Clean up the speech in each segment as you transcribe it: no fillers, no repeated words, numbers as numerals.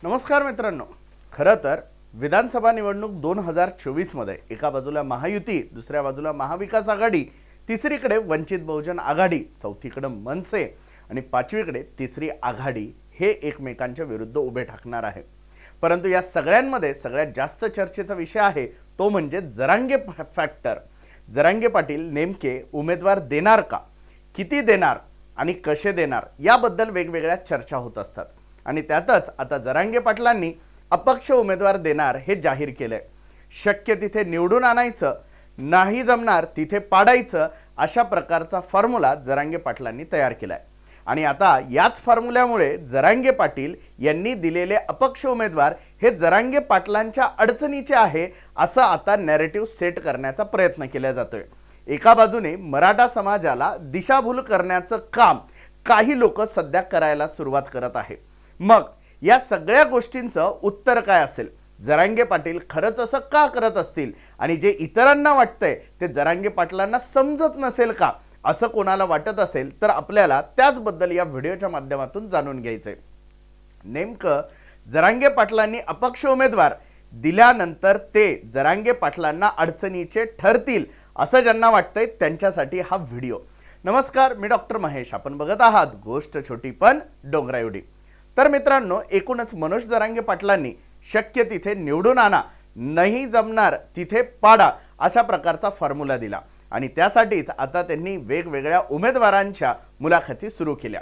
नमस्कार मित्रांनो, खरं तर विधानसभा निवडणूक 2024 मध्ये एका बाजूला महायुती, दुसऱ्या बाजूला महाविकास आघाडी, तिसरीकडे वंचित बहुजन आघाडी, चौथीकडे मनसे आणि पाचवीकडे तिसरी आघाडी हे एकमेकांच्या विरुद्ध उभे ठाकणार आहे। परंतु या सगळ्यांमध्ये सगळ्यात जास्त चर्चेचा विषय आहे तो म्हणजे जरांगे फॅक्टर। जरांगे पाटील नेमके उमेदवार देणार का, किती देणार आणि कसे देणार याबद्दल वेगवेगळ्या चर्चा होत असतात। आणि त्यातच आता जरांगे पाटलांनी अपक्ष उमेदवार देणार हे जाहीर केलंय। शक्य तिथे निवडून आणायचं, नाही जमणार तिथे पाडायचं, अशा प्रकारचा फॉर्म्युला जरांगे पाटलांनी तयार केलाय। आणि आता याच फॉर्म्युल्यामुळे जरांगे पाटील यांनी दिलेले अपक्ष उमेदवार हे जरांगे पाटलांच्या अडचणीचे आहे असं आता नॅरेटिव्ह सेट करण्याचा प्रयत्न केला जातोय। एका बाजूने मराठा समाजाला दिशाभूल करण्याचं काम काही लोक सध्या करायला सुरुवात करत आहे। मग या सगळ्या गोष्टींचं उत्तर काय असेल? जरांगे पाटील खरंच असं का करत असतील आणि जे इतरांना वाटतंय ते जरांगे पाटलांना समजत नसेल का, असं कोणाला वाटत असेल तर आपल्याला त्याचबद्दल या व्हिडिओच्या माध्यमातून जाणून घ्यायचंय। नेमकं जरांगे पाटलांनी अपक्ष उमेदवार दिल्यानंतर ते जरांगे पाटलांना अडचणीचे ठरतील असं ज्यांना वाटतंय त्यांच्यासाठी हा व्हिडिओ। नमस्कार, मी डॉक्टर महेश, आपण बघत आहात गोष्ट छोटी पण डोंगरा एवढी। तर मित्रांनो, एकूणच मनोज जरांगे पाटलांनी शक्य तिथे निवडून आणा, नाही जमणार तिथे पाडा अशा प्रकारचा फॉर्म्युला दिला आणि त्यासाठीच आता त्यांनी वेगवेगळ्या उमेदवारांच्या मुलाखती सुरू केल्या।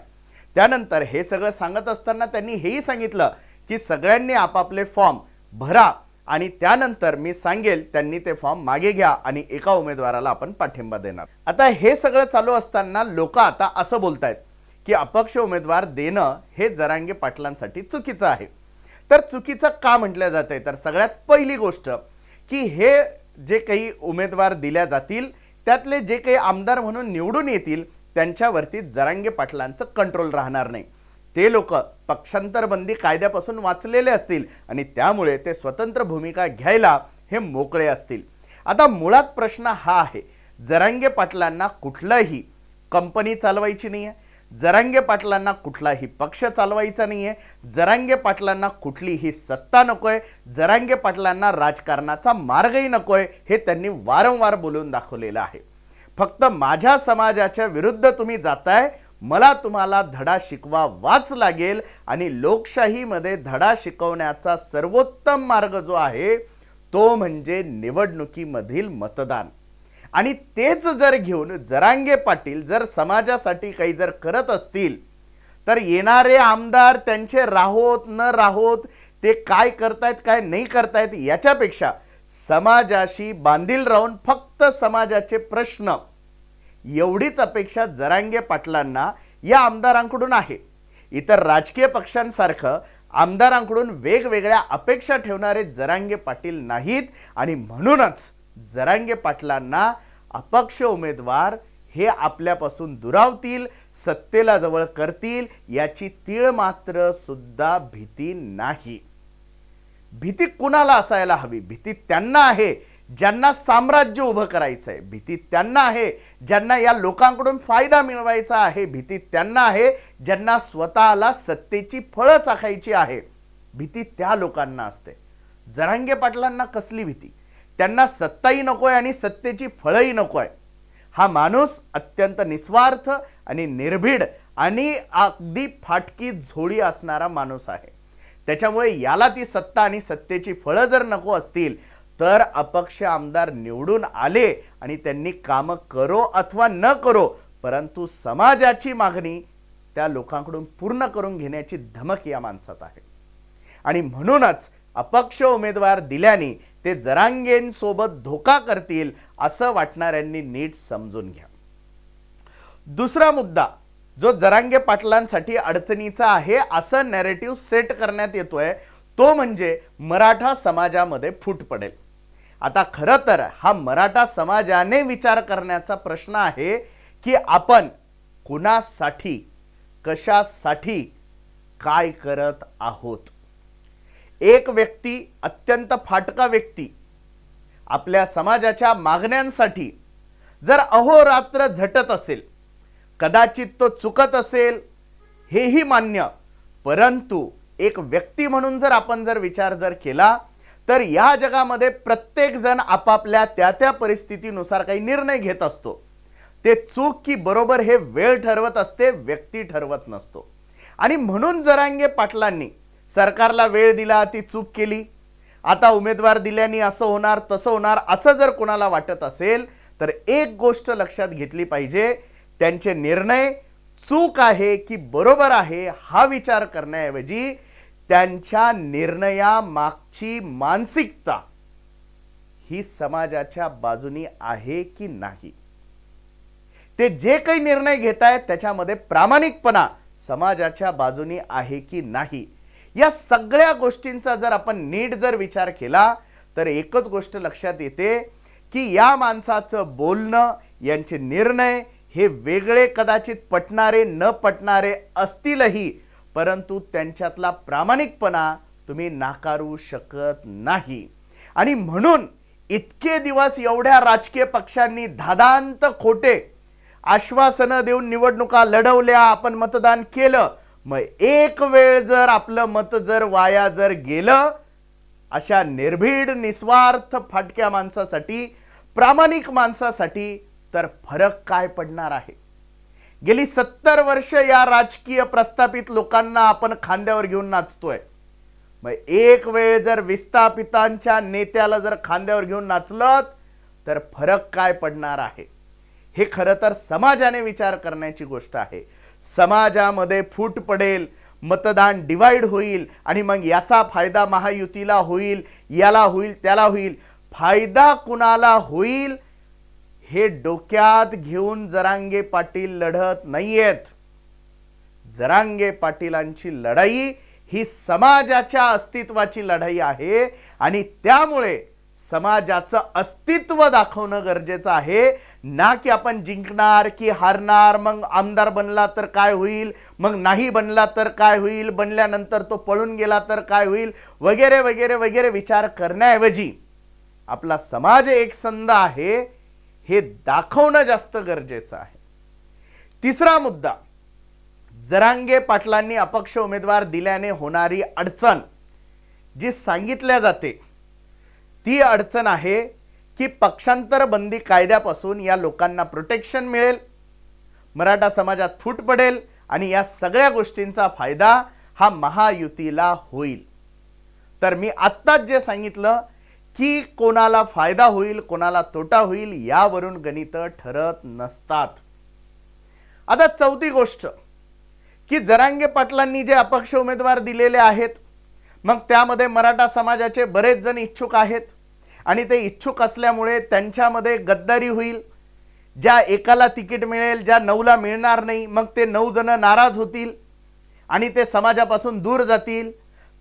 त्यानंतर हे सगळं सांगत असताना त्यांनी हेही सांगितलं की सगळ्यांनी आपापले फॉर्म भरा आणि त्यानंतर मी सांगेल त्यांनी ते फॉर्म मागे घ्या आणि एका उमेदवाराला आपण पाठिंबा देणार। आता हे सगळं चालू असताना लोक आता असं बोलतायत की अपक्ष उमेदवार देणं हे जरांगे पाटलांसाठी चुकीचं आहे। तर चुकीचं का म्हटलं जातंय? तर सगळ्यात पहिली गोष्ट की हे जे काही उमेदवार दिल्या जातील त्यातले जे काही आमदार म्हणून निवडून येतील त्यांच्यावरती जरांगे पाटलांचं कंट्रोल राहणार नाही। ते लोक पक्षांतर बंदी कायद्यापासून वाचलेले असतील आणि त्यामुळे ते स्वतंत्र भूमिका घ्यायला हे मोकळे असतील। आता मुळात प्रश्न हा आहे, जरांगे पाटलांना कुठलाही कंपनी चालवायची नाहीये, जरांगे पाटलांना कुठलाही पक्ष चालवायचा नाहीये, जरांगे पाटलांना कुठलीही सत्ता नकोय, जरांगे पाटलांना राजकारणाचा मार्गही नकोय, हे त्यांनी वारंवार बोलून दाखवलेलं आहे। फक्त माझ्या समाजाच्या विरुद्ध तुम्ही जाताय, मला तुम्हाला धडा शिकवावाच लागेल आणि लोकशाहीमध्ये धडा शिकवण्याचा सर्वोत्तम मार्ग जो आहे तो म्हणजे निवडणुकीमधील मतदान। आणि तेच जर घेऊन जरांगे पाटील जर समाजासाठी काही जर करत असतील तर येणारे आमदार त्यांचे राहोत न राहोत, ते काय करतायत काय नाही करतायत याच्यापेक्षा समाजाशी बांधील राहून फक्त समाजाचे प्रश्न एवढीच अपेक्षा जरांगे पाटलांना या आमदारांकडून आहे। इतर राजकीय पक्षांसारखं आमदारांकडून वेगवेगळ्या अपेक्षा ठेवणारे जरांगे पाटील नाहीत आणि म्हणूनच जरांगे पाटलांना अपक्ष उमेदवार हे आपल्यापासून दुरावतील, सत्तेला जवळ करतील याची तीळ मात्र सुद्धा भीती नाही। भीती कुणाला असायला हवी? भीती त्यांना आहे ज्यांना साम्राज्य उभं करायचं आहे, भीती त्यांना आहे ज्यांना या लोकांकडून फायदा मिळवायचा आहे, भीती त्यांना आहे ज्यांना स्वतःला सत्तेची फळं चाखायची आहे, भीती त्या लोकांना असते। जरांगे पाटलांना कसली भीती? त्यांना सत्ताही नकोय आणि सत्तेची फळंही नकोय। हा माणूस अत्यंत निस्वार्थ आणि निर्भीड आणि अगदी फाटकी झोडी असणारा माणूस आहे। त्याच्यामुळे याला ती सत्ता आणि सत्तेची फळं जर नको असतील तर अपक्ष आमदार निवडून आले आणि त्यांनी काम करो अथवा न करो, परंतु समाजाची मागणी त्या लोकांकडून पूर्ण करून घेण्याची धमक या माणसात आहे। आणि म्हणूनच अपक्ष उमेदवार दिल्याने ते जरांगेंसोबत धोका करतील असं वाटणाऱ्यांनी नीट समजून घ्या। दुसरा मुद्दा जो जरांगे पाटलांसाठी अडचणीचा आहे असं नॅरेटिव्ह सेट करण्यात येतोय तो म्हणजे मराठा समाजामध्ये फूट पडेल। आता खरं तर हा मराठा समाजाने विचार करण्याचा प्रश्न आहे की आपण कुणासाठी, कशासाठी काय करत आहोत। एक व्यक्ती, अत्यंत फाटका व्यक्ती आपल्या समाजाच्या मागण्यांसाठी जर अहोरात्र झटत असेल, कदाचित तो चुकत असेल हेही मान्य, परंतु एक व्यक्ती म्हणून जर आपण विचार केला तर या जगामध्ये प्रत्येक जण आपापल्या त्या परिस्थितीनुसार काही निर्णय घेत असतो. ते चूक की बरोबर हे वेळ ठरवत असते, व्यक्ती ठरवत नसतो. आणि म्हणून जरांगे पाटलांनी सरकारला वेळ दिला, ती चूक केली. आता उमेदवार दिल्याने असं होणार तसं होणार असं जर कोणाला वाटत असेल तर एक गोष्ट लक्षात घेतली पाहिजे, त्यांचे निर्णय चूक आहे की बरोबर आहे हा विचार करण्याऐवजी त्यांच्या निर्णयामागची मानसिकता ही समाजाच्या बाजूनी आहे की नाही, ते जे काही निर्णय घेत आहेत त्याच्यामध्ये प्रामाणिकपणा समाजाच्या बाजूनी आहे की नाही, या सगळ्या गोष्टींचा जर आपण नीट विचार केला तर एकच गोष्ट लक्षात येते की या माणसाचं बोलणं, यांचे निर्णय हे वेगळे कदाचित पटणारे न पटणारे असतीलही, परंतु त्यांच्यातला प्रामाणिकपणा तुम्ही नाकारू शकत नाही. आणि म्हणून इतके दिवस एवढ्या राजकीय पक्षांनी धादांत खोटे आश्वासनं देऊन निवडणुका लढवल्या, आपण मतदान केलं, मग एक वेळ जर आपलं मत वाया गेलं, अशा निर्भीड निस्वार्थ फाटक्या माणसासाठी, प्रामाणिक माणसासाठी तर फरक काय पडणार आहे? गेली 70 वर्ष या राजकीय प्रस्थापित लोकांना आपण खांद्यावर घेऊन नाचतोय. मग एक वेळ जर विस्थापितांच्या नेत्याला खांद्यावर घेऊन नाचलं तर फरक काय पडणार आहे? हे खरं तर समाजाने विचार करण्याची गोष्ट आहे. समाजामध्ये फूट पडेल, मतदान डिवाइड होईल आणि मग याचा फायदा महायुतीला होईल, याला होईल, त्याला होईल. फायदा कुणाला होईल हे डोक्यात घेऊन जरांगे पाटील लढत नाहीयेत. जरांगे पाटीलांची लढाई ही समाजाच्या अस्तित्वाची लढाई आहे आणि त्यामुळे समाजाचं अस्तित्व दाखवणं गरजेचं आहे, ना की आपण जिंकणार की हारणार, मग आमदार बनला तर काय होईल, मग नाही बनला तर काय होईल, बनल्यानंतर तो पळून गेला तर काय होईल, वगैरे वगैरे वगैरे विचार करण्याऐवजी आपला समाज एकसंध आहे हे दाखवणं जास्त गरजेचं आहे. तिसरा मुद्दा, जरांगे पाटलांनी अपक्ष उमेदवार दिल्याने होणारी अडचण जी सांगितल्या जाते ती अडचण आहे की पक्षांतर बंदी कायद्यापासून या लोकांना प्रोटेक्शन मिळेल, मराठा समाजात फूट पडेल आणि या सगळ्या गोष्टींचा फायदा हा महायुतीला होईल. तर मी आत्ताच जे सांगितलं की कोणाला फायदा होईल कोणाला तोटा होईल यावरून गणित ठरत नसतात. आता चौथी गोष्ट की जरांगे पाटलांनी जे अपक्ष उमेदवार दिलेले आहेत, मग त्यामध्ये मराठा समाजाचे बरेच जण इच्छुक आहेत आणि ते इच्छुक असल्यामुळे त्यांच्यामध्ये गद्दारी होईल. ज्या एकाला तिकीट मिळेल, ज्या 9ला मिळणार नाही, मग ते 9 जण नाराज होतील आणि ते समाजापासून दूर जातील.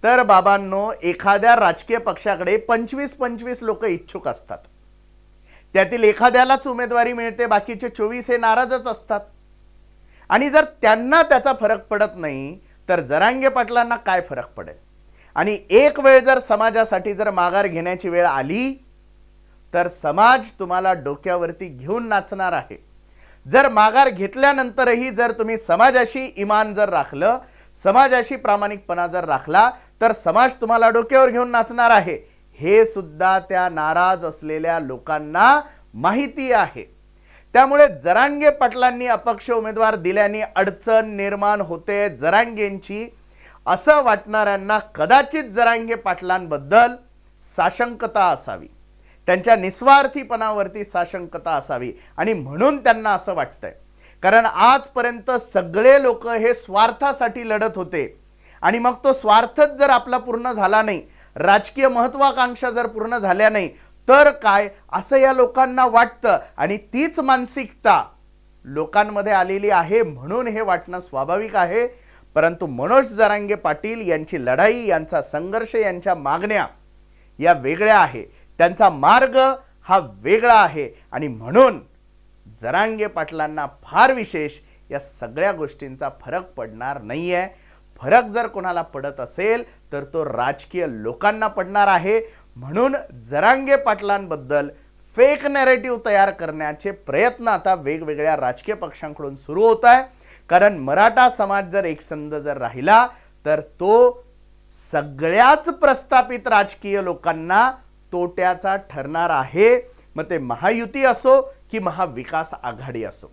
तर बाबांनो, एखाद्या राजकीय पक्षाकडे 25-25 लोक इच्छुक असतात, त्यातील एखाद्यालाच उमेदवारी मिळते, बाकीचे 24 हे नाराजच असतात. आणि जर त्यांना त्याचा फरक पडत नाही तर जरांगे पाटलांना काय फरक पडेल? आणि एक वेळ जर समाजासाठी जर माघार घेण्याची वेळ आली तर समाज तुम्हाला डोक्यावरती घेऊन नाचणार आहे. जर माघार घेतल्यानंतरही जर तुम्ही समाजाशी इमान जर राखलं, समाजाशी प्रामाणिकपणा जर राखला तर समाज तुम्हाला डोक्यावर घेऊन नाचणार आहे. हे सुद्धा त्या नाराज असलेल्या लोकांना माहिती आहे. त्यामुळे जरांगे पाटलांनी अपक्ष उमेदवार दिल्याने अडचण निर्माण होते जरांगेंची, असं वाटणाऱ्यांना कदाचित जरांगे पाटलांबद्दल साशंकता असावी, त्यांच्या निस्वार्थीपणावरती साशंकता असावी आणि म्हणून त्यांना असं वाटतंय. कारण आजपर्यंत सगळे लोक हे स्वार्थासाठी लढत होते आणि मग तो स्वार्थच जर आपला पूर्ण झाला नाही, राजकीय महत्त्वाकांक्षा जर पूर्ण झाल्या नाही तर काय, असं या लोकांना वाटतं. आणि तीच मानसिकता लोकांमध्ये आलेली आहे, म्हणून हे वाटणं स्वाभाविक आहे. परंतु मनोज जरांगे पाटील यांची लढाई, यांचा संघर्ष, यांच्या मागण्या या वेगळ्या आहे, त्यांचा मार्ग हा वेगळा आहे आणि म्हणून जरांगे पाटलांना फार विशेष या सगळ्या गोष्टींचा फरक पडणार नाहीये. फरक जर कोणाला पडत असेल तर तो राजकीय लोकांना पडणार आहे. म्हणून जरांगे पाटलांबद्दल फेक नॅरेटिव्ह तयार करण्याचे प्रयत्न आता वेगवेगळ्या राजकीय पक्षांकडून सुरू होत आहे. कारण मराठा समाज जर एकसंध जर राहिला तर तो सगळ्याच प्रस्थापित राजकीय लोकांना तोट्याचा ठरणार आहे, मग ते महायुती असो की महाविकास आघाडी असो।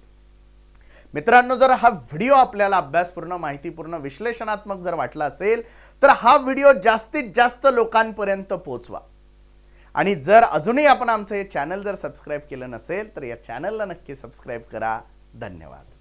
मित्रांनो, जर हा व्हिडिओ आपल्याला अभ्यासपूर्ण, माहितीपूर्ण, विश्लेषणात्मक जर वाटला असेल तर हा व्हिडिओ जास्तीत जास्त लोकांपर्यंत पोहोचवा। आणि जर अजूनही आपण आमचं हे चॅनल जर सबस्क्राइब केलं नसेल तर या चॅनलला नक्की सबस्क्राइब करा। धन्यवाद।